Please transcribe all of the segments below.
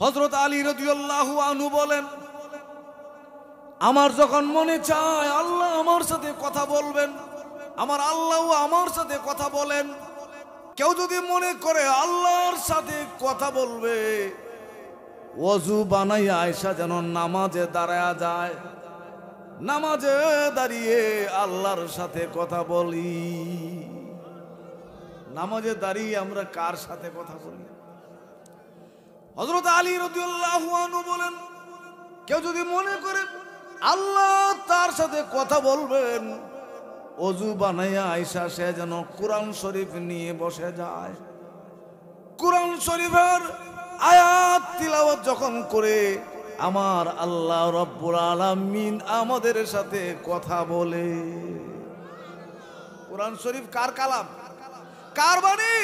হযরত আলী রাদিয়াল্লাহু আনহু বলেন, আমার যখন মনে চায় আল্লাহ আমার সাথে কথা বলবেন, আমার আল্লাহও আমার সাথে কথা বলেন। কেউ যদি মনে করে আল্লাহর সাথে কথা বলবে, ওযু বানাইয়া আয়েশা যেন নামাজে দাঁড়ায়া যায়, নামাজে দাঁড়িয়ে আল্লাহর সাথে কথা বলি। নামাজে দাঁড়িয়ে আমরা কার সাথে কথা বলি? হযরত আলী রাদিয়াল্লাহু আনহু বলেন, কেউ যদি মনে করে আল্লাহ তার সাথে কথা বলবেন, ওযু বানাইয়া আয়েশা সে যেন কোরআন শরীফ নিয়ে বসে যায়। কোরআন শরীফের আয়াত তিলাওয়াত যখন করে আমার আল্লাহ রব্বুল আলামিন আমাদের সাথে কথা বলে। কোরআন শরীফ কার কালাম? কার বাণী?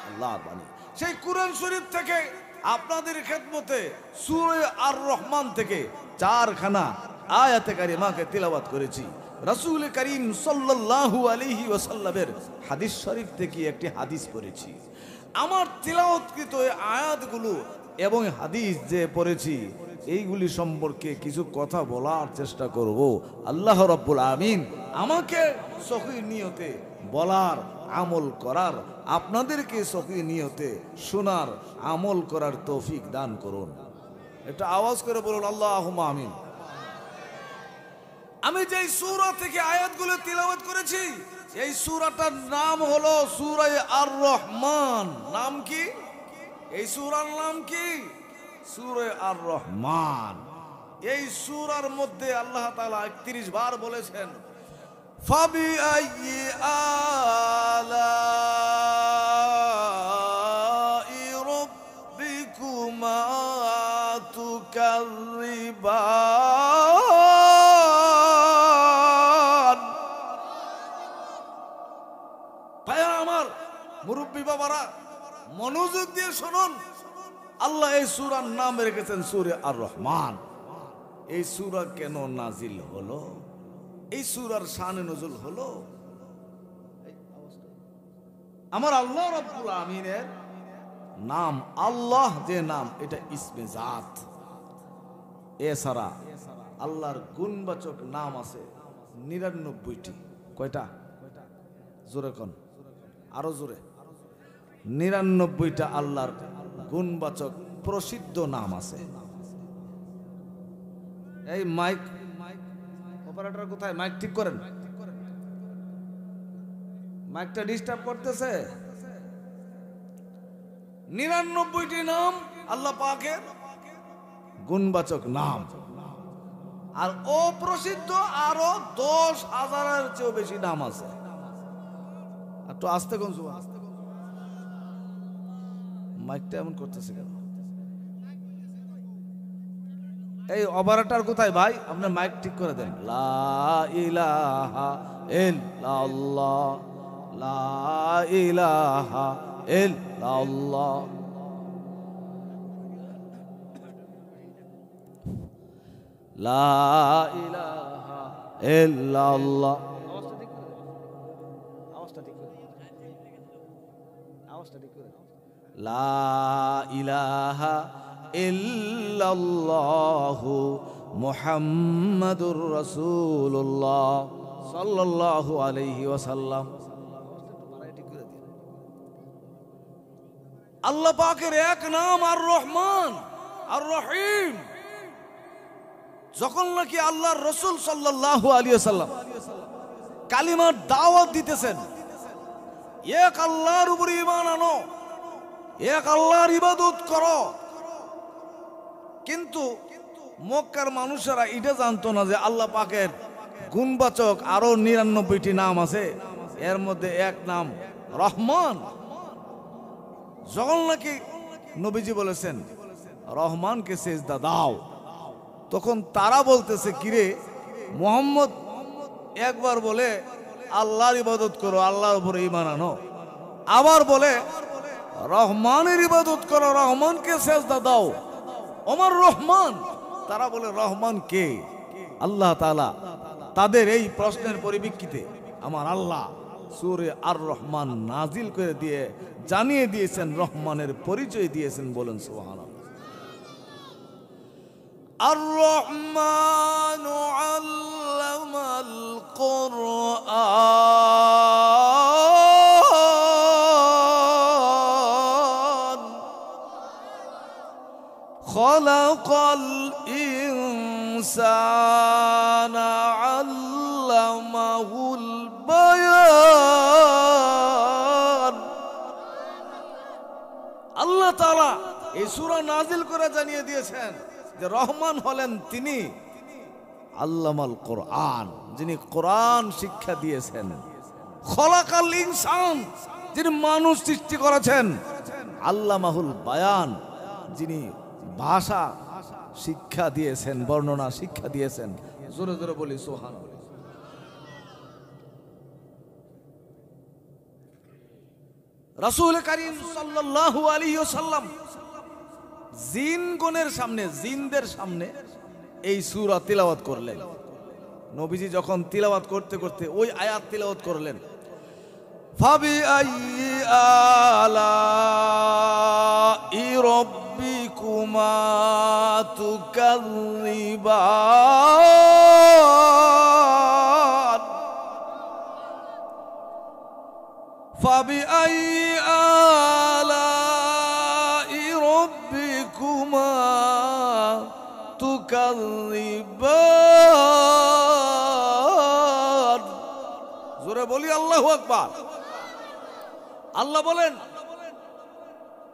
আল্লাহর বাণী। সেই কোরআন শরীফ থেকে আপনাদের খেদমতে সূরা আর রহমান থেকে 4খানা আয়াতে কারিমাকে তিলাওয়াত করেছি। রাসূল করিম সাল্লাল্লাহু আলাইহি ওয়াসাল্লামের হাদিস শরীফ থেকে একটি হাদিস পড়েছি। আমার তিলাওয়াতকৃত আয়াতগুলো এবং হাদিস যে পড়েছি এইগুলি সম্পর্কে কিছু কথা বলার চেষ্টা করব। আল্লাহ রাব্বুল আমিন আমাকে সহি নিয়তে বলার, আমল করার, আপনাদেরকে সহি নিয়তে শোনার, আমল করার তৌফিক দান করুন। এটা আওয়াজ করে বলুন আল্লাহুম্মা আমিন। আমি যে সূরা থেকে আয়াতগুলো তিলাওয়াত করেছি, এই সূরাটার নাম হলো সূরা আর রহমান। নাম কি? এই সূরার নাম কি? সূরা আর রহমান। এই সূরার মধ্যে আল্লাহ তাআলা 31 বার বলেছেন, ফাবি আইয়ি আলাই রাব্বিকুমা তুকাযিবান। ভাইরা আমার, মুরব্বী বাবারা, মনোযোগ দিয়ে শুনুন। আল্লাহ এই সূরার নাম রেখেছেন সূরা আর রহমান। এই সূরা কেন নাজিল হলো? এই সূরার শানে নজুল হলো, আমার আল্লাহ রাব্বুল আমিনের নাম, আল্লাহ যে নাম, এটা ইসমে জাত। এছাড়া আল্লাহর গুণবাচক নাম আছে 99টি। কয়টা? জোরে কোন, আরো জোরে। 99টা আল্লাহর গুণবাচক প্রসিদ্ধ নাম আছে। এই মাইক অপারেটর কোথায়? মাইক ঠিক করেন, মাইকটা ডিস্টার্ব করতেছে। 99টি নাম আল্লাহ পাকের গুণবাচক নাম, আর অপ্রসিদ্ধ আরো 10,000-এর চেয়েও বেশি নাম আছে। একটু আস্তে কোন জুয়া, মাইকটা এমন করতেছে কেন? এই অপারেটর কোথায় ভাই? আপনার মাইক ঠিক করে দেন। লা ইলাহা ইল্লাল্লাহ, লা ইলাহা ইল্লাল্লাহ, লা ইলাহা ইল্লাল্লাহ। আওয়াজটা ঠিক করে, আওয়াজটা ঠিক করে। লা ইলাহা ইল্লাল্লাহু মুহাম্মাদুর রাসূলুল্লাহ সাল্লাল্লাহু আলাইহি ওয়াসাল্লাম। আল্লাহ পাকের এক নাম আর রহমান আর রহিম। যখন নাকি আল্লাহর রাসূল সাল্লাল্লাহু আলাইহি ওয়াসাল্লাম কালিমার দাওয়াত দিতেছেন, এক আল্লাহর উপর ঈমান আনো, এক আল্লাহর ইবাদত করো, কিন্তু মক্কার মানুষেরা এটা জানতো না যে আল্লাহ পাকের গুণবাচক আরো 99টি নাম আছে, এর মধ্যে এক নাম রহমান। যখন নাকি নবীজি বলেছেন রহমানকে সেজদা দাও, তখন তারা বলতেছে, কিরে মুহাম্মদ একবার বলে আল্লাহর ইবাদত করো, আল্লাহর উপরে ঈমান আনো, আবার বলে রহমানের ইবাদত করো, রহমানকে সেজদা দাও, আমার রহমান। তারা বলে রহমান কে? আল্লাহ তাআলা তাদের এই প্রশ্নের পরিপ্রেক্ষিতে আমার আল্লাহ সূরা আর রহমান নাজিল করে দিয়ে জানিয়ে দিয়েছেন, রহমানের পরিচয় দিয়েছেন। বলেন সুবহানাল্লাহ। আর রহমান আল্লামাল কুরআন খলাকাল ইনসানা আল্লামাহুল বায়ান। আল্লাহ তাআলা এই সূরা নাজিল করে জানিয়ে দিয়েছেন যে রহমান হলেন তিনি আল্লামাল কোরআন, যিনি কোরআন শিক্ষা দিয়েছেন। খলাকাল ইনসান, যিনি মানুষ সৃষ্টি করেছেন। আল্লামাহুল বায়ান, যিনি ভাষা শিক্ষা দিয়েছেন, বর্ণনা শিক্ষা দিয়েছেন। জোরে জোরে বলি সুবহানাল্লাহ। রাসূল কারীম সাল্লাল্লাহু আলাইহি ওয়াসাল্লাম জিনগণের সামনে, জিনদের সামনে এই সূরা তিলাওয়াত করলেন। নবীজি যখন তিলাওয়াত করতে করতে ওই আয়াত তিলাওয়াত করলেন, ফাবি আইয়ি আলাই রাব্বিকুমা তুকাযযিবান, ফাবি আইয়ি আলাই রাব্বিকুমা তুকাযযিবান। জোরে বলি আল্লাহু আকবার। আল্লাহ বলেন,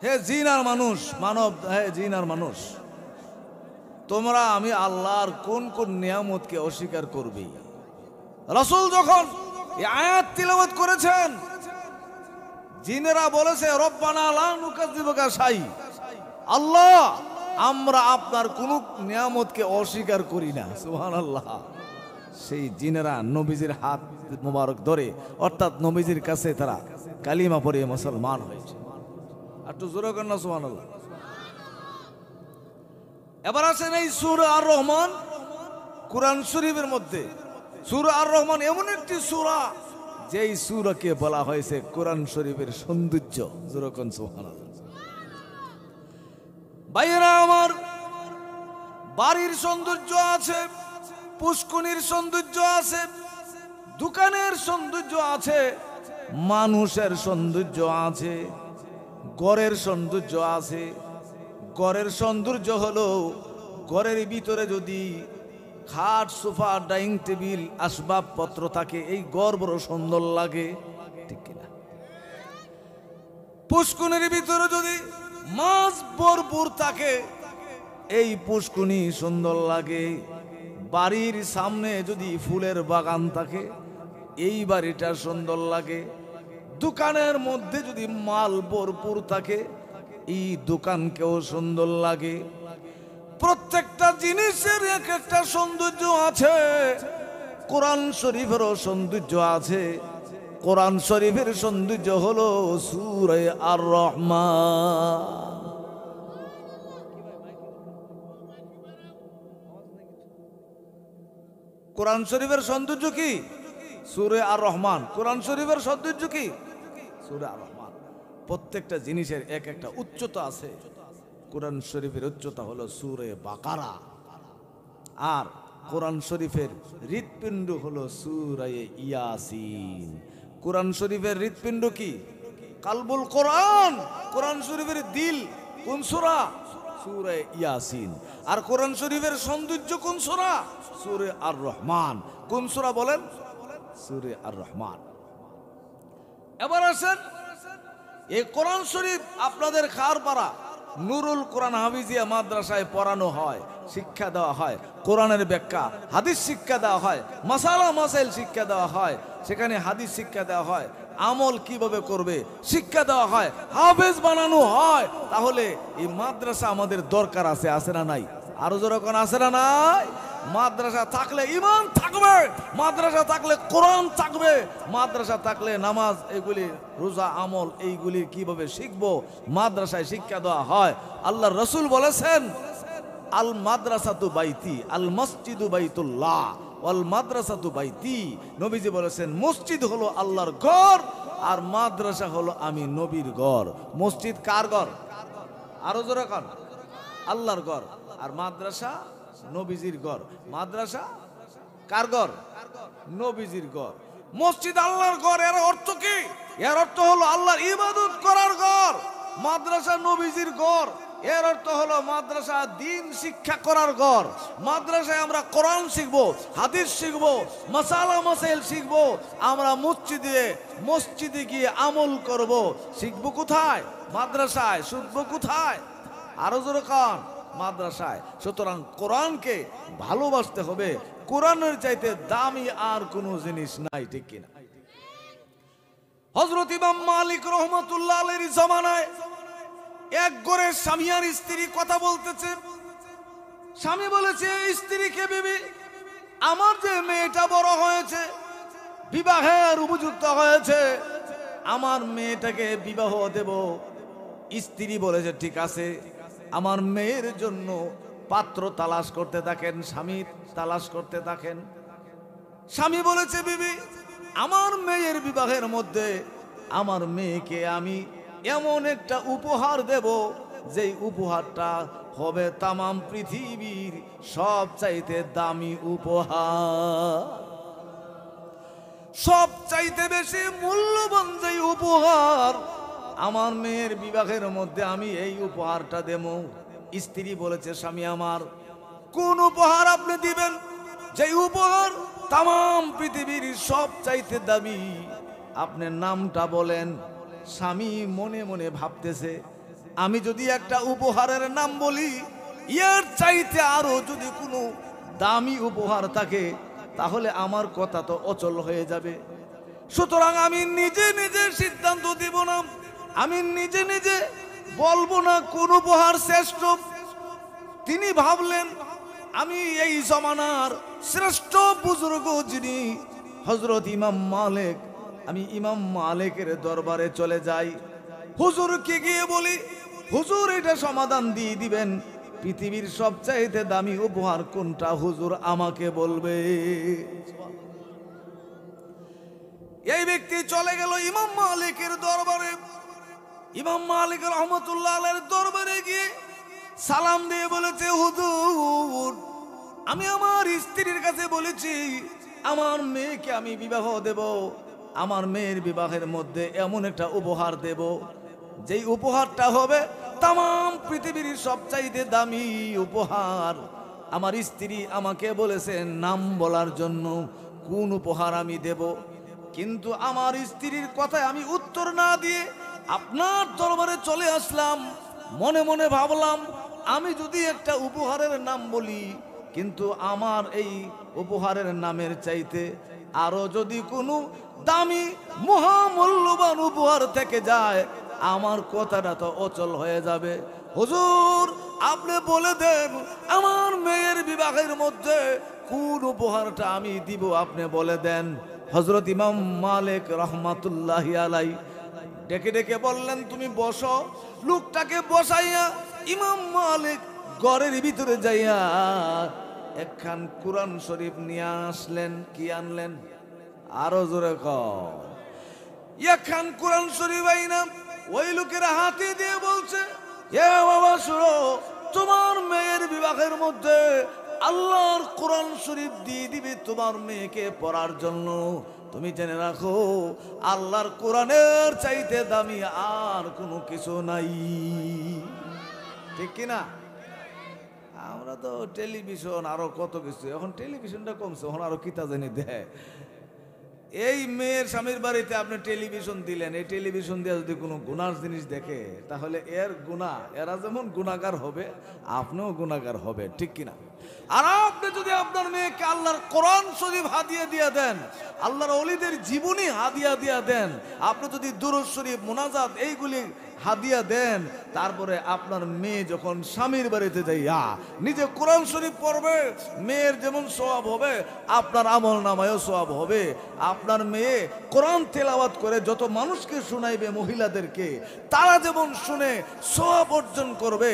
হে জিন আর মানুষ, মানব, হে জিন আর মানুষ, তোমরা আমি আল্লাহর কোন কোন নিয়ামতকে অস্বীকার করবে? রাসূল যখন এই আয়াত তিলাওয়াত করেছেন, জিনেরা বলেছে রব্বানা লা নুকাযযিবুকা শাই, আল্লাহ আমরা আপনার কোন নিয়ামতকে অস্বীকার করি না। সুবহানাল্লাহ। সেই জিনেরা নবীজির হাত মোবারক ধরে, অর্থাৎ নবীজির কাছে তারা কালিমা পড়ে মুসলমান হয়েছে। একটু জোরে করেন না সুবহানাল্লাহ। এবার আসেন এই সূরা আর রহমান, কুরআন শরীফের মধ্যে সূরা আর রহমান এমন একটি সূরা যেই সূরাকে বলা হয়েছে কুরআন শরীফের সৌন্দর্য। জোরে কোন সুবহানাল্লাহ। ভাইয়েরা আমার, বাড়ির সৌন্দর্য আছে, পুষ্কনির সৌন্দর্য আছে, দোকানের সৌন্দর্য আছে, মানুষের সৌন্দর্য আছে, ঘরের সৌন্দর্য আছে। ঘরের সৌন্দর্য হলো ঘরের ভিতরে যদি খাট, সোফা, ডাইনিং টেবিল, আসবাবপত্র থাকে, এই ঘর বড় সুন্দর লাগে, ঠিক কিনা? পুষ্কনির ভিতরে যদি মাছ ভরপুর থাকে, এই পুষ্কনি সুন্দর লাগে। বাড়ির সামনে যদি ফুলের বাগান থাকে, এই বাড়িটা সুন্দর লাগে। দোকানের মধ্যে যদি মাল ভরপুর থাকে, এই দোকানকেও সুন্দর লাগে। প্রত্যেকটা জিনিসের এক একটা সৌন্দর্য আছে। কোরআন শরীফেরও সৌন্দর্য আছে। কোরআন শরীফের সৌন্দর্য হলো সূরা আর রহমান। কোরআন শরীফের সৌন্দর্য কি? সূরা আর রহমান। কোরআন শরীফের সৌন্দর্য কি? সূরা আর রহমান। প্রত্যেকটা জিনিসের এক একটা উচ্চতা আছে। কোরআন শরীফের উচ্চতা হলো সূরা বাকারা, আর কোরআন শরীফের হৃৎপিণ্ড হলো সূরা ইয়াসিন। কোরআন শরীফের হৃৎপিণ্ড কি? কালবুল কোরআন। কোরআন শরীফের দিল কোন সূরা? সূরা ইয়াসিন। আর কোরআন শরীফের সৌন্দর্য কোন সূরা? সূরা আর রহমান। কোন সূরা বলেন? সূরা আর রহমান। এবার আসেন, এই কোরআন শরীফ আপনাদের খারপাড়া নুরুল কোরআন হাফিজিয়া মাদ্রাসায় পড়ানো হয়, শিক্ষা দেওয়া হয়, কোরআনের ব্যাখ্যা, হাদিস শিক্ষা দেওয়া হয়, মাসালা মাসাইল শিক্ষা দেওয়া হয়, সেখানে হাদিস শিক্ষা দেওয়া হয়, আমল কিভাবে করবে শিক্ষা দেওয়া হয়, হাফেজ বানানো হয়। তাহলে এই মাদ্রাসা আমাদের দরকার আছে, আছে না নাই? আরো যখন আছে না নাই? মাদ্রাসা থাকলে ঈমান থাকবে, মাদ্রাসা থাকলে কোরআন থাকবে, মাদ্রাসা থাকলে নামাজ, এগুলি রোজা, আমল, এইগুলি কিভাবে শিখবো, মাদ্রাসায় শিক্ষা দেওয়া হয়। আল্লাহর রাসূল বলেছেন, আল মাদ্রাসাতু বাইতি, আল মসজিদু বাইতুল্লাহ, ওয়াল মাদ্রাসাতু বাইতি। নবীজি বলেছেন, মসজিদ হলো আল্লাহর ঘর, আর মাদ্রাসা হলো আমি নবীর ঘর। মসজিদ কার ঘর? আরো জোরে কার? আল্লাহর ঘর। আর মাদ্রাসা নবীজির ঘর। মাদ্রাসা কার ঘর? নবীজির ঘর। মসজিদ আল্লাহর ঘর। এর অর্থ কি? এর অর্থ হলো আল্লাহর ইবাদত করার ঘর। মাদ্রাসা নবীজির ঘর। এর অর্থ হলো মাদ্রাসা দ্বীন শিক্ষা করার ঘর। মাদ্রাসায় আমরা কোরআন শিখবো, হাদিস শিখবো, মাসালা মাসাইল শিখবো। আমরা মসজিদে গিয়ে আমল করব। শিখবো কোথায়? মাদ্রাসায়। শিখবো কোথায়? আরো জোরে কান, মাদ্রাসায়। সুতরাং কোরআনকে ভালোবাসতে হবে। কোরআনের চাইতে দামি আর কোনো জিনিস নাই, ঠিক কিনা? হযরত ইমাম মালিক রহমাতুল্লাহ আলাইহির জামানায় এক ঘরের স্বামী আর স্ত্রী কথা বলতেছে। স্বামী বলেছে স্ত্রীকে, বিবি, আমার যে মেয়েটা বড় হয়েছে, বিবাহের উপযুক্ত হয়েছে, আমার মেয়েটাকে বিবাহ দেব। স্ত্রী বলেছে ঠিক আছে, আমার মেয়ের জন্য পাত্র তালাশ করতে থাকেন। স্বামী তালাশ করতে থাকেন। স্বামী বলেছে বিবি, আমার মেয়ের বিবাহের মধ্যে আমার মেয়েকে আমি এমন একটা উপহার দেব, যেই উপহারটা হবে তামাম পৃথিবীর সবচাইতে দামি উপহার, সবচাইতে বেশি মূল্যবান যেই উপহার, আমার মেয়ের বিবাহের মধ্যে আমি এই উপহারটা দেব। স্ত্রী বলেছে স্বামী আমার, কোন উপহার আপনি দিবেন? যেই উপহার তামাম পৃথিবীর সবচাইতে দামি, আপনি নামটা বলেন। স্বামী মনে মনে ভাবতেছে, আমি যদি একটা উপহারের নাম বলি, এর চাইতে আরো যদি কোনো দামি উপহার থাকে, তাহলে আমার কথা তো অচল হয়ে যাবে। সুতরাং আমি নিজে নিজে সিদ্ধান্ত দিব না, আমি নিজে নিজে বলবো না কোন উপহার শ্রেষ্ঠ। তিনি ভাবলেন, আমি এই জমানার শ্রেষ্ঠ বুজুর্গ যিনি হযরত ইমাম মালিক, আমি ইমাম মালিকের দরবারে চলে যাই। হুজুরকে গিয়ে বলি, হুজুর এটা সমাধান দিয়ে দিবেন, পৃথিবীর সবচাইতে দামি উপহার কোনটা, হুজুর আমাকে বলবে। এই ব্যক্তি চলে গেল ইমাম মালিকের দরবারে। ইমাম মালিক রহমতুল্লাহ আলাইহির দরবারে গিয়ে সালাম দিয়ে বলেছে, হুজুর, আমি আমার স্ত্রীর কাছে বলেছি আমার মেয়েকে আমি বিবাহ দেব। আমার মেয়ের বিবাহের মধ্যে এমন একটা উপহার দেব, যেই উপহারটা হবে তামাম পৃথিবীর সবচাইতে দামি উপহার। আমার স্ত্রী আমাকে বলেছে নাম বলার জন্য কোন উপহার আমি দেব, কিন্তু আমার স্ত্রীর কথায় আমি উত্তর না দিয়ে আপনার দরবারে চলে আসলাম। মনে মনে ভাবলাম, আমি যদি একটা উপহারের নাম বলি, কিন্তু আমার এই উপহারের নামের চাইতে আরো যদি কোনো দামি মহামূল্যবান উপহার থেকে যায়, আমার কথাটা তো অচল হয়ে যাবে। হুজুর, আপনি বলে দেন আমার মেয়ের বিবাহের মধ্যে কোন উপহারটা আমি দিব, আপনি বলে দেন। হযরত ইমাম মালিক রহমাতুল্লাহি আলাইহি ডেকে ডেকে বললেন, তুমি বসো। লোকটাকে বসাইয়া ইমাম মালিক ঘরের ভিতরে যাইয়া একখান কুরআন শরীফ নিয়ে আসলেন। কি আনলেন? আরো জোরে কও। একখান কুরআন শরীফ আইনা ওই লোকের হাতে দিয়ে বলছে, এ বাবা শুনো, তোমার মেয়ের বিবাহের মধ্যে আল্লাহর কোরআন শরীফ দিয়ে দিবে তোমার মেয়েকে পড়ার জন্য। তুমি জেনে রাখো, আল্লাহর কোরআনের চাইতে দামি আর কোনো কিছু নাই। ঠিক কিনা? আমরা তো টেলিভিশন আরো কত কিছু, এখন টেলিভিশনটা কমছে, এখন আরো কিতা জানি দেয়। এই মেয়ের স্বামীর বাড়িতে আপনি টেলিভিশন দিলেন, এই টেলিভিশন দিয়ে যদি কোনো গুনার জিনিস দেখে, তাহলে এর গুনাহ, এরা যেমন গুনাহগার হবে, আপনিও গুনাহগার হবে। ঠিক কিনা? আর আপনি যদি আপনার মেয়েকে আল্লাহর কোরআন শরীফ হাদিয়া দিয়ে দেন, আল্লাহর ওলিদের জীবনী হাদিয়া দিয়ে দেন, আপনি যদি দুরূদ শরীফ, মুনাজাত এইগুলি হাদিয়া দেন, তারপরে আপনার মেয়ে যখন স্বামীর বাড়িতে যাইয়া নিজে কোরআন শরীফ পড়বে, মেয়ের যেমন সওয়াব হবে, আপনার আমল নামায়ও সওয়াব হবে। আপনার মেয়ে কোরআন তেলাওয়াত করে যত মানুষকে শুনাইবে, মহিলাদেরকে, তারা যেমন শুনে সওয়াব অর্জন করবে,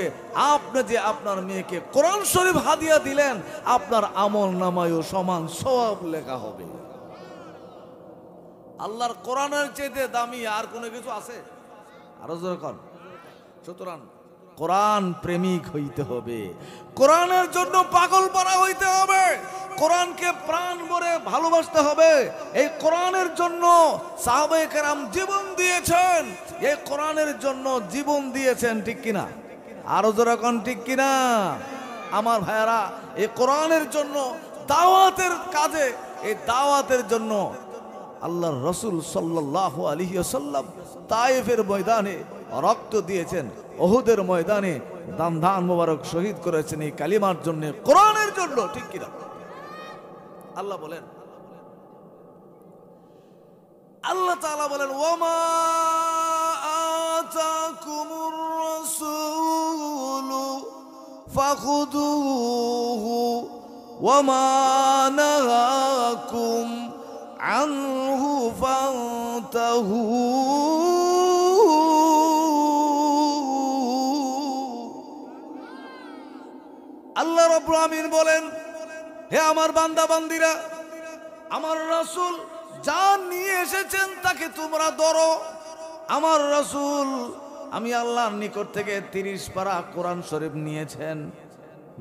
আপনি যে আপনার মেয়েকে কোরআন শরীফ হাদিয়া দিলেন, আপনার আমল নামায়ও সমান সওয়াব লেখা হবে। আল্লাহর কোরআনের চেয়ে দামি আর কোনো কিছু আছে? আরো জোরে কর। সুতরাং কোরআন প্রেমিক হইতে হবে, কোরআনের জন্য পাগল পারা হইতে হবে, কোরআনকে প্রাণ ভরে ভালোবাসতে হবে। এই কোরআনের জন্য সাহাবায়ে কেরাম জীবন দিয়েছেন, এই কোরআনের জন্য জীবন দিয়েছেন, ঠিক কিনা? আরো জোরে কোন ঠিক কিনা? আমার ভাইয়ারা, এই কোরআনের জন্য দাওয়াতের কাজে, এই দাওয়াতের জন্য আল্লাহর রাসূল সাল্লাল্লাহু আলাইহি ওয়াসাল্লাম তায়েফের ময়দানে রক্ত দিয়েছেন, উহুদের ময়দানে দান মোবারক শহীদ করেছেন এই কালিমার জন্য, কোরআনের জন্য, ঠিক কিনা? আল্লাহ বলেন, আল্লাহ তাআলা বলেন, ওয়ামা আতাকুমুর রাসূলু ফাখুযুহু ওয়ামা নাহাকুম আনহু ফান্তাহু। আল্লাহ রাব্বুল আমিন বলেন, হে আমার বান্দা বান্দিরা, আমার রাসূল যা নিয়ে এসেছেন তাকে তোমরা ধরো। আমার রাসূল আমি আল্লাহর নিকট থেকে 30 পারা কোরআন শরীফ নিয়েছেন।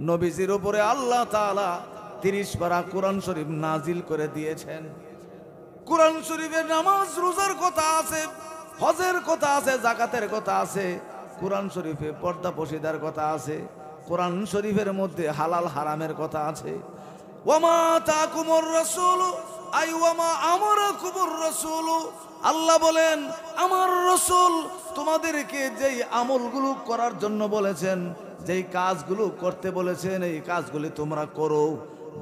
নবীজির উপরে আল্লাহ তাআলা 30 পারা কোরআন শরীফ নাজিল করে দিয়েছেন। কোরআন শরীফে নামাজ রোজার কথা আছে, হজের কথা আছে, যাকাতের কথা আছে, কোরআন শরীফে পর্দা পশিদার কথা আছে, কোরআন শরীফের মধ্যে হালাল হারামের কথা আছে। ওয়ামা তাকুমুর রাসূল আই ওয়ামা আমারাকুমুর রাসূল, আল্লাহ বলেন আমার রাসূল তোমাদেরকে যেই আমলগুলো করার জন্য বলেছেন, যেই কাজগুলো করতে বলেছেন, এই কাজগুলি তোমরা করো।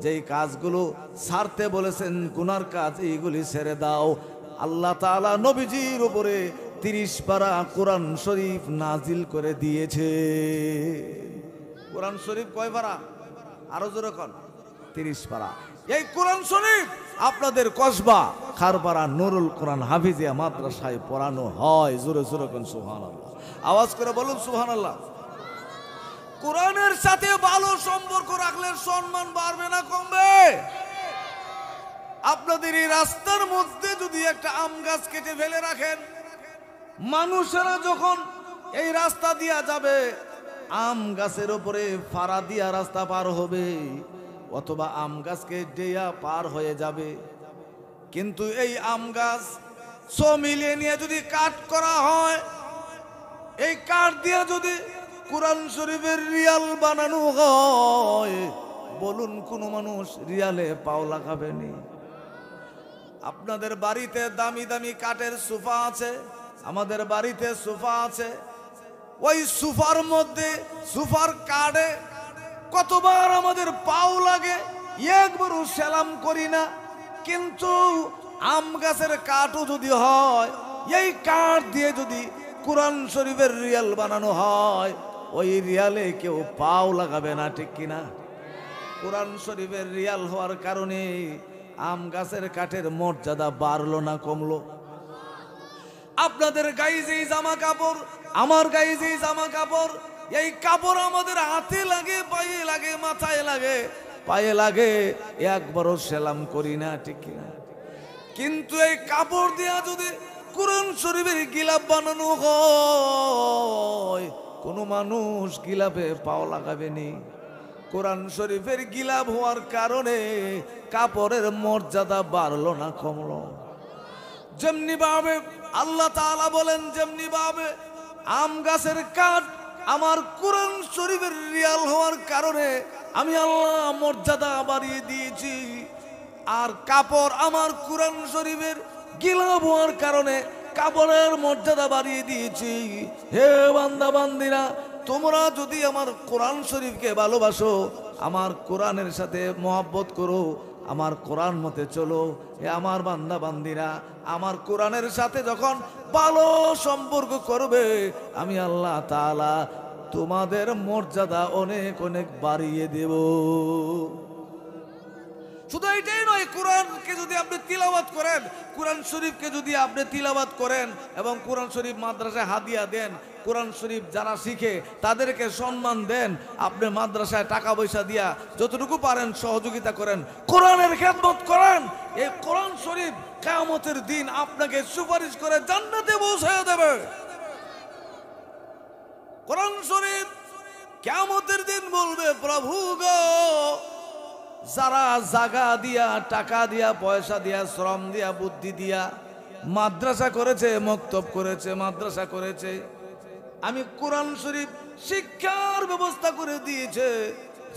যেই কাজগুলো ছাড়তে বলেছেন, গুনার কাজ, এইগুলি ছেড়ে দাও। আল্লাহ তাআলা নবীজির উপরে 30 পারা কোরআন শরীফ নাজিল করে দিয়েছে। কোরআন শরীফ কয় পারা? আরো জোরে কোন? 30 পারা। এই কোরআন শরীফ আপনাদের কসবা খারপাড়া নুরুল কোরআন হাফিজিয়া মাদ্রাসায় পড়ানো হয়। জোরে জোরে কোন সুবহানাল্লাহ, আওয়াজ করে বলুন সুবহানাল্লাহ। কোরআনের সাথে ভালো সম্পর্ক রাখলে সম্মান বাড়বে না কমবে? আপনাদের এই রাস্তার মধ্যে যদি একটা আম গাছ কেটে ফেলে রাখেন, মানুষেরা যখন এই রাস্তা দিয়া যাবে, আম গাছের উপরে ফাড়া দিয়া রাস্তা পার হবে, অথবা আম গাছকে ডেয়া পার হয়ে যাবে। কিন্তু এই আম গাছ সব মিলিয়ে নিয়ে যদি কাট করা হয়, এই কাঠ দিয়া যদি কোরআন শরীফের রিয়াল বানানো হয়, বলুন কোন মানুষ রিয়ালে পাও লাগাবেনি? আপনাদের বাড়িতে দামি দামি কাঠের সোফা আছে, আমাদের বাড়িতে সোফা আছে, ওই সোফার মধ্যে সোফার কাঠে কতবার আমাদের পাও লাগে, একবারও সালাম করি না। কিন্তু আম গাছের কাঠও যদি হয়, এই কাঠ দিয়ে যদি কোরআন শরীফের রিয়াল বানানো হয়, ওই রিয়ালে কেউ পাও লাগাবে না, ঠিক কিনা? কোরআন শরীফের রিয়াল হওয়ার কারণে আম গাছের কাঠের মর্যাদা বাড়লো না কমলো? আপনাদের গায়ে যেই জামা কাপড়, আমার গায়ে যেই জামা কাপড়, এই কাপড় আমাদের হাতে লাগে, পায়ে লাগে, মাথায় লাগে, পায়ে লাগে, একবারও সেলাম করি না, ঠিক কিনা? কিন্তু এই কাপড় দিয়া যদি কোরআন শরীফের গিলাফ বানানো হয়, কোন মানুষ গিলাফে পাও লাগাবেনি। কোরআন শরীফের গিলাফ হওয়ার কারণে কাপড়ের মর্যাদা বাড়লো না কমলো? যেমনি ভাবে আল্লাহ তাআলা বলেন, যেমনি ভাবে আম গাছের কাঠ আমার কোরআন শরীফের রিয়াল হওয়ার কারণে আমি আল্লাহ মর্যাদা বাড়িয়ে দিয়েছি, আর কাপড় আমার কোরআন শরীফের গিলাফ হওয়ার কারণে কাপড়ের মর্যাদা বাড়িয়ে দিয়েছি। হে বান্দা বান্দিরা, তোমরা যদি আমার কোরআন শরীফকে ভালোবাসো, আমার কোরআনের সাথে মহব্বত করো, আমার কোরআন মতে চলো, হে আমার বান্দা বান্দিরা, আমার কোরআনের সাথে যখন ভালো সম্পর্ক করবে, আমি আল্লাহ তাআলা তোমাদের মর্যাদা অনেক অনেক বাড়িয়ে দেব। শুধু এটাই নয়, কোরআনকে যদি আপনি তিলাওয়াত করেন, কোরআন শরীফকে যদি আপনি তিলাওয়াত করেন এবং কোরআন শরীফ মাদ্রাসায় হাদিয়া দেন, কোরআন শরীফ যারা শিখে তাদেরকে সম্মান দেন, আপনি মাদ্রাসায় টাকা পয়সা দিয়া যতটুকু পারেন সহযোগিতা করেন, কোরআনের খেদমত করেন, এই কোরআন শরীফ কিয়ামতের দিন আপনাকে সুপারিশ করে জান্নাতে পৌঁছায় দেবে। কোরআন শরীফ কিয়ামতের দিন বলবে, প্রভু গো, যারা জায়গা দিয়া, টাকা দিয়া, পয়সা দিয়া, শ্রম দিয়া, বুদ্ধি দিয়া মাদ্রাসা করেছে, মক্তব করেছে, মাদ্রাসা করেছে, আমি কোরআন শরীফ শিক্ষার ব্যবস্থা করে দিয়েছে,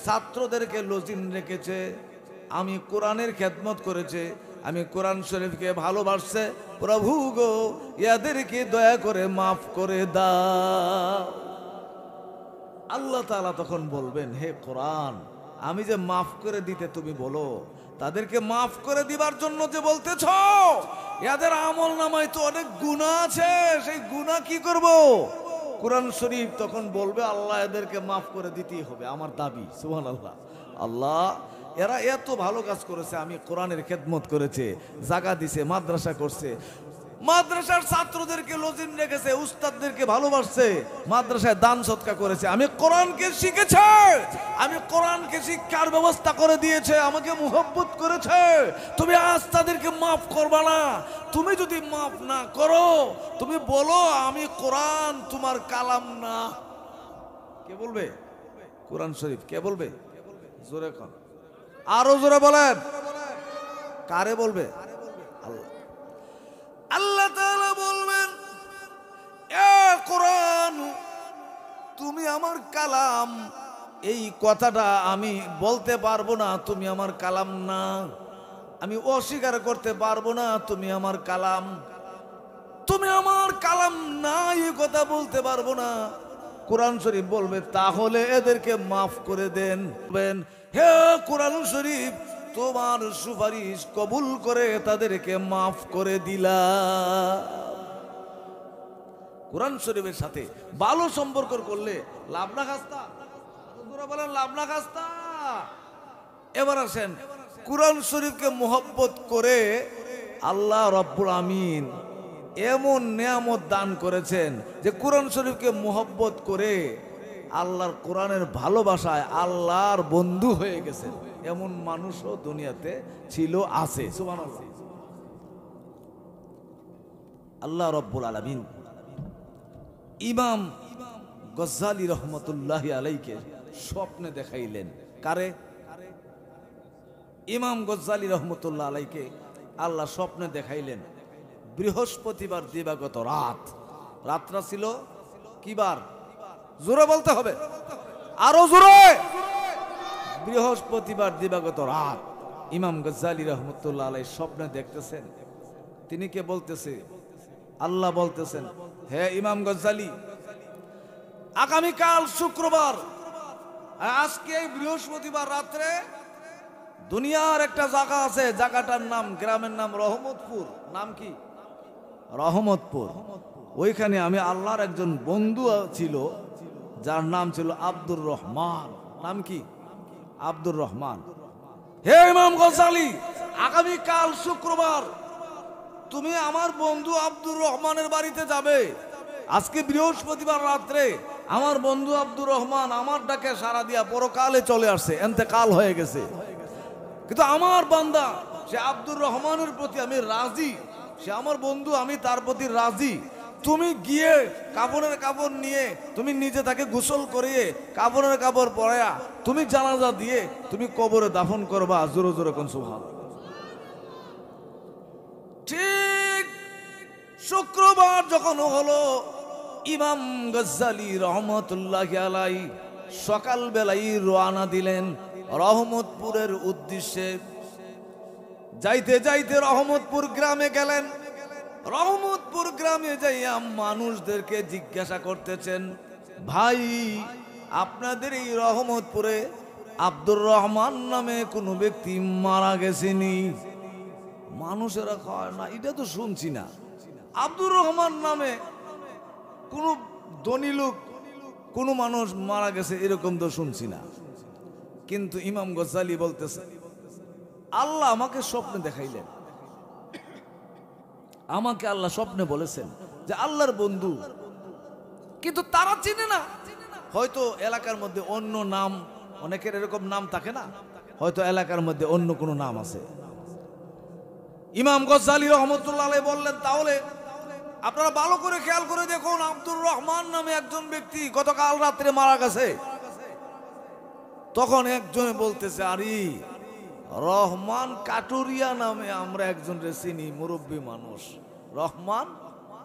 ছাত্রদেরকে লজিম রেখেছে, আমি কোরআনের খেদমত করেছে, আমি কোরআন শরীফকে ভালোবাসছে, প্রভু গো ইয়াদেরকে দয়া করে মাফ করে দাও। আল্লাহ তাআলা তখন বলবেন, হে কোরআন, আমি যে মাফ করে দিতে তুমি বলো, তাদেরকে মাফ করে দিবার জন্য যে বলতেছ, এদের আমল নামায় তো অনেক গুনাহ আছে, সেই গুনাহ কি করব? কোরআন শরীফ তখন বলবে, আল্লাহ এদেরকে মাফ করে দিতেই হবে, আমার দাবি। সুবহানাল্লাহ। আল্লাহ, এরা এত ভালো কাজ করেছে, আমি কোরআনের খেদমত করেছে, জায়গা দিছে, মাদ্রাসা করছে, মাদ্রাসার ছাত্রদেরকে লজিম রেখেছে, উস্তাদদেরকে ভালোবাসছে, মাদ্রাসায় দান সদকা করেছে, আমি কোরআনকে শিখেছে, আমি কোরআনকে শিক্ষার ব্যবস্থা করে দিয়েছে, আমাকে মুহব্বত করেছে, তুমি আজ তাদেরকে মাফ করবা না? তুমি যদি মাফ না করো, তুমি বলো আমি কোরআন তোমার কালাম না। কে বলবে? কোরআন শরীফ। কে বলবে? জোরে কোন, আরো জোরে বলেন, কারে বলবে? আল্লাহ। আল্লাহ তাআলা বলবেন, এ কোরআন, তুমি আমার কালাম, এই কথাটা আমি বলতে পারবো না তুমি আমার কালাম না, আমি অস্বীকার করতে পারবো না তুমি আমার কালাম, তুমি আমার কালাম না, এই কথা বলতে পারবো না। কোরআন শরীফ বলবে, তাহলে এদেরকে মাফ করে দেন। হে কোরআন শরীফ, তোমার সুপারিশ কবুল করে তাদেরকে মাফ করে দিলা। কোরআন শরীফের সাথে ভালো সম্পর্ক করলে লাভ না খাস্তা? বলেন লাভ না খাস্তা? এবার আসেন, কোরআন শরীফকে মোহব্বত করে আল্লাহ রাব্বুল আমিন এমন নিয়ামত দান করেছেন যে কোরআন শরীফকে মোহব্বত করে আল্লাহর কোরআনের ভালোবাসায় আল্লাহর বন্ধু হয়ে গেছেন, এমন মানুষও দুনিয়াতে ছিল, আছে। সুবহানাল্লাহ। আল্লাহ রাব্বুল আলামিন ইমাম গজ্জালী রহমতুল্লাহি আলাইকে স্বপ্নে দেখাইলেন। কারে? ইমাম গজ্জালী রহমতুল্লাহ আলাইকে আল্লাহ স্বপ্নে দেখাইলেন বৃহস্পতিবার দিবাগত রাত। রাতটা ছিল কি বার? জোরে বলতে হবে, আরো জোরে। বৃহস্পতিবার দিবাগত রাত ইমাম গজ্জালী রহমতুল্লাহ আলাই স্বপ্নে দেখতেছেন। তিনি কে বলতেছে? আল্লাহ বলতেছেন, হে ইমাম গজ্জালী, আগামীকাল শুক্রবার, আজকে বৃহস্পতিবার রাত্রে দুনিয়ার একটা জায়গা আছে, জায়গাটার নাম, গ্রামের নাম রহমতপুর। নাম কি? রহমতপুর। ওইখানে আমি আল্লাহর একজন বন্ধু ছিল, যার নাম ছিল আব্দুর রহমান। নাম কি? আব্দুর রহমান। হে ইমাম গজ্জালী, আগামীকাল শুক্রবার তুমি আমার বন্ধু আব্দুর রহমানের বাড়িতে যাবে। আজকে বৃহস্পতিবার রাত্রে আমার বন্ধু আব্দুর রহমান আমার ডাকে সাড়া দিয়া পরকালে চলে আসছে, এন্তেকাল হয়ে গেছে, কিন্তু আমার বান্দা সে আব্দুর রহমানের প্রতি আমি রাজি, সে আমার বন্ধু, আমি তার প্রতি রাজি। তুমি গিয়ে কাপড়ের কাপড় নিয়ে তুমি নিজে তাকে গোসল করিয়ে কাপড়ের কাপড় পরায়া তুমি জানাজা দিয়ে তুমি কবরে দাফন করবা। জোরে জোরে কোন সুবহানাল্লাহ। ঠিক শুক্রবার যখন হলো, ইমাম গজ্জালী রহমতুল্লাহি আলাইহি সকাল বেলায় রওনা দিলেন রহমতপুরের উদ্দেশ্যে। যাইতে যাইতে রহমতপুর গ্রামে গেলেন। রহমতপুর গ্রামে যাইয়া মানুষদেরকে জিজ্ঞাসা করতেছেন, ভাই, আপনাদের এই রহমতপুরে আব্দুর রহমান নামে কোনো ব্যক্তি মারা গেছেনি? মানুষেরা কয়, না, এটা তো শুনছি না, আব্দুর রহমান নামে কোনো ধনী লোক, কোনো মানুষ মারা গেছে এরকম তো শুনছি না। কিন্তু ইমাম গজ্জালী বলতেছে, আল্লাহ আমাকে স্বপ্নে দেখাইলেন, আমাকে আল্লাহ স্বপ্নে বলেছেন যে আল্লাহর বন্ধু, কিন্তু তারা চিনে না। হয়তো এলাকার মধ্যে অন্য নাম, অনেকের এরকম নাম থাকে না, হয়তো এলাকার মধ্যে অন্য কোনো নাম আছে। ইমাম গজ্জালী রহমতুল্লাহ আলাইহি বললেন, তাহলে আপনারা ভালো করে খেয়াল করে দেখুন, আব্দুর রহমান নামে একজন ব্যক্তি গতকাল রাত্রে মারা গেছে। তখন একজনে বলতেছে, আরে রহমান কাটুরিয়া নামে আমরা একজন চিনি, মুরব্বী মানুষ, রহমান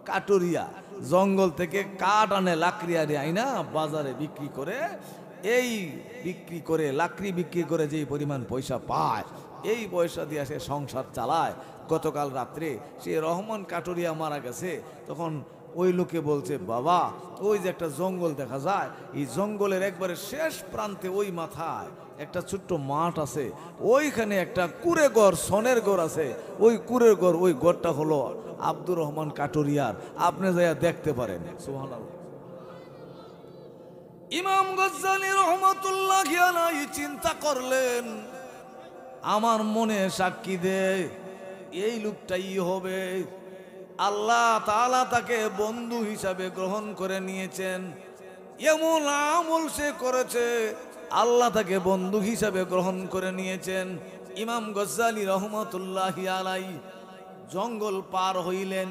কাটুরিয়া, জঙ্গল থেকে কাঠ আনে, লাকড়ি আনে আইনা বাজারে বিক্রি করে, এই বিক্রি করে লাকড়ি বিক্রি করে যেই পরিমাণ পয়সা পায়, এই পয়সা দিয়ে সে সংসার চালায়। গতকাল রাত্রে সে রহমান কাটুরিয়া মারা গেছে। তখন ওই লোকে বলছে, বাবা ওই যে একটা জঙ্গল দেখা যায়, এই জঙ্গলের একবারে শেষ প্রান্তে ওই মাথায় একটা ছোট্ট মাঠ আছে, ওইখানে একটা কুড়ে ঘর, সনের ঘর আছে। ওই কুড়ের ঘর, ওই ঘরটা হলো আব্দুর রহমান কাটুরিয়ার, আপনি যাইয়া দেখতে পারেন। সুবহানাল্লাহ। ইমাম গজ্জালী রহমাতুল্লাহ আলাইহি চিন্তা করলেন, আমার মনে সাক্ষী দে এই লোকটাই হবে। আল্লাহ তাআলা তাকে বন্ধু হিসাবে গ্রহণ করে নিয়েছেন, এমন আমল সে করেছে, আল্লাহ তাকে বন্ধু হিসাবে গ্রহণ করে নিয়েছেন। ইমাম গজ্জালী রহমাতুল্লাহি আলাইহি জঙ্গল পার হইলেন।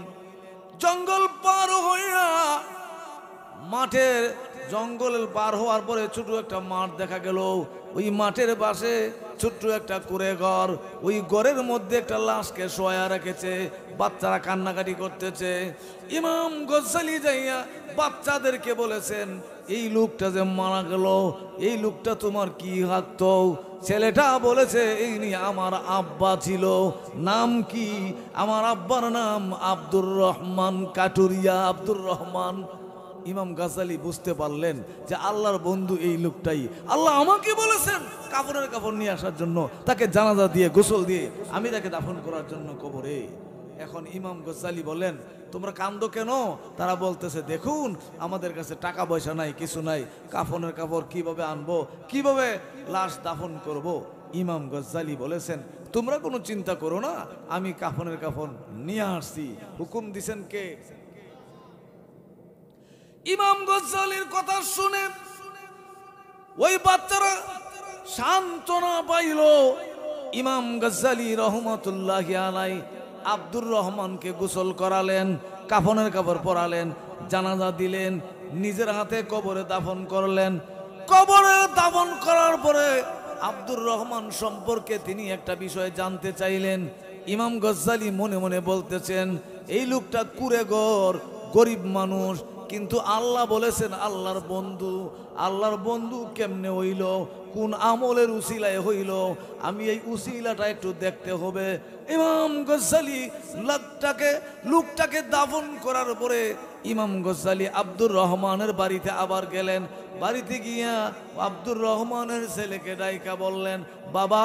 জঙ্গল পার হইয়া মাঠের, জঙ্গলের পার হওয়ার পরে ছোট একটা মাঠ দেখা গেল। ওই মাঠের পাশে ছোট্ট একটা কুড়ে ঘর, ওই ঘরের মধ্যে একটা লাশকে শোয়া রেখেছে, বাচ্চারা কান্নাকাটি করতেছে। ইমাম গজ্জালী যাইয়া বাচ্চাদেরকে বলেছেন, এই লোকটা যে মারা গেল, এই লোকটা তোমার কি লাগতো? ছেলেটা বলেছে, এই নিয়ে আমার আব্বা ছিল। নাম কি? আমার আব্বার নাম আব্দুর রহমান কাটুরিয়া, আব্দুর রহমান। ইমাম গজ্জালী বুঝতে পারলেন যে আল্লাহর বন্ধু এই লোকটাই। আল্লাহ আমাকে বলেছেন কাফনের কাপড় নিয়ে আসার জন্য, তাকে জানাজা দিয়ে গোসল দিয়ে আমি তাকে দাফন করার জন্য কবরে। এখন ইমাম গজ্জালী বলেন, তোমরা কান্দো কেন? তারা বলতেছে, দেখুন আমাদের কাছে টাকা পয়সা নাই, কিছু নাই, কাফনের কাপড় কিভাবে আনবো, কিভাবে লাশ দাফন করব। ইমাম গজ্জালী বলেছেন, তোমরা কোনো চিন্তা করো না, আমি কাফনের কাফন নিয়ে আসছি। হুকুম দিছেন কে? ইমাম গজ্জালীর কথা শুনে ওই বাচ্চারা সান্ত্বনা পাইল। ইমাম গজ্জালী রহমাতুল্লাহি আলাইহি আব্দুর রহমানকে গোসল করালেন, কাফনের কাপড় পরালেন, জানাজা দিলেন, নিজের হাতে কবরে দাফন করলেন। কবরে দাফন করার পরে আব্দুর রহমান সম্পর্কে তিনি একটা বিষয় জানতে চাইলেন। ইমাম গজ্জালী মনে মনে বলতেছেন, এই লোকটা কুড়ে ঘর, গরিব মানুষ, কিন্তু আল্লাহ বলেছেন আল্লাহর বন্ধু। আল্লাহর বন্ধু কেমনে হইল, কোন আমলের উসিলায় হইল, আমি এই উসিলাটা একটু দেখতে হবে। ইমাম গজ্জালী লোকটাকে দাফন করার পরে ইমাম গজ্জালী আব্দুর রহমানের বাড়িতে আবার গেলেন। বাড়িতে গিয়া আব্দুর রহমানের ছেলেকে ডাইকা বললেন, বাবা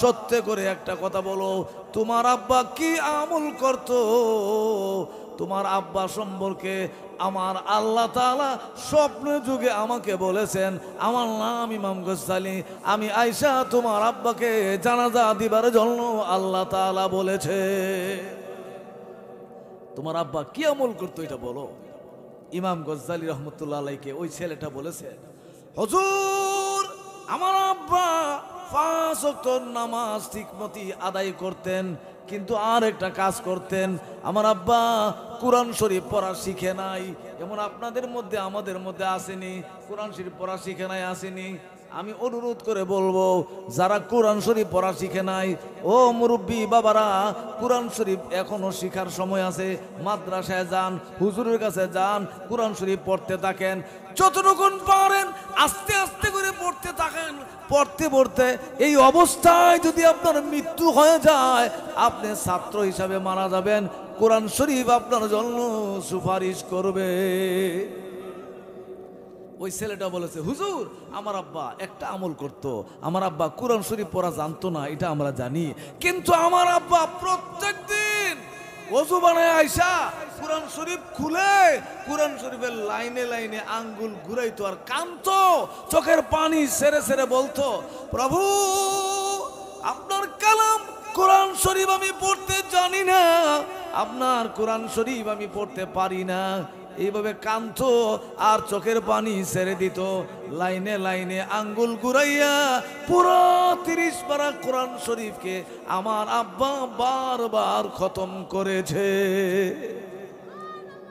সত্য করে একটা কথা বলো, তোমার আব্বা কি আমল করতো? তোমার আব্বা সম্পর্কে আমার আল্লাহ তাআলা স্বপ্ন যুগে আমাকে বলেছেন, আমার নাম ইমাম গজ্জালী, আমি আয়েশা তোমার আব্বাকে জানাজা দিবার জন্য আল্লাহ তাআলা বলেছে। তোমার আব্বা কি আমল করতো এটা বলো। ইমাম গজ্জালী রহমতুল্লাহ আলাইহিকে ওই ছেলেটা বলেছে, হুজুর আমার আব্বা 5 ওয়াক্ত নামাজ ঠিকমতো আদায় করতেন, কিন্তু আর একটা কাজ করতেন, আমার আব্বা কোরআন শরীফ পড়া শিখে নাই। যেমন আপনাদের মধ্যে আমাদের মধ্যে আসেনি, কোরআন শরীফ পড়া শিখে নাই, আসেনি। আমি অনুরোধ করে বলবো, যারা কোরআন শরীফ পড়া শিখে নাই, ও মুরব্বী বাবারা, কোরআন শরীফ এখনো শিখার সময় আছে, মাদ্রাসায় যান, হুজুরের কাছে যান, কোরআন শরীফ পড়তে থাকেন, যতটুকুন পারেন আস্তে আস্তে করে পড়তে থাকেন। পড়তে পড়তে এই অবস্থায় যদি আপনার মৃত্যু হয়ে যায়, আপনি ছাত্র হিসাবে মারা যাবেন, কোরআন শরীফ আপনার জন্য সুপারিশ করবে। ওই ছেলেটা বলেছে, হুজুর আমার আব্বা একটা আমল করত, আমার আব্বা কোরআন শরীফ পড়া জানতো না, এটা আমরা জানি, কিন্তু আমার আব্বা প্রত্যেকদিন ওযু বানায় আইসা কোরআন শরীফ খুলে কোরআন শরীফের লাইনে লাইনে আঙ্গুল ঘুরাইতো আর কাঁদতো, চোখের পানি ছেড়ে ছেড়ে বলতো, প্রভু আপনার কালাম কোরআন শরীফ আমি পড়তে জানি না, আপনার কোরআন শরীফ আমি পড়তে পারি না। এইভাবে কাঁদতো আর চোখের পানি ছেড়ে দিত, লাইনে লাইনে আঙ্গুল ঘুরাইয়া পুরো 30 পারা কোরআন শরীফকে আমার আব্বা বারবার খতম করেছে।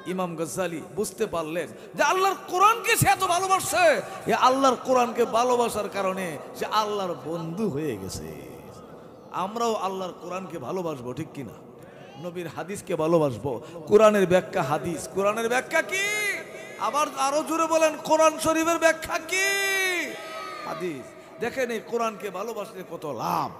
ইমাম গজ্জালি বুঝতে পারলেন যে আল্লাহর কোরআনকে সে এত ভালোবাসছে, এ আল্লাহর কোরআনকে ভালোবাসার কারণে সে আল্লাহর বন্ধু হয়ে গেছে। আমরাও আল্লাহর কোরআনকে ভালোবাসবো, ঠিক কিনা? নবীর হাদিসকে ভালোবাসবো। কোরআনের ব্যাখ্যা হাদিস, কোরআনের ব্যাখ্যা কি? আবার আরো জোরে বলেন, কোরআন শরীফের ব্যাখ্যা কি? হাদিস। দেখেন এই কোরআনকে ভালোবাসলে কত লাভ।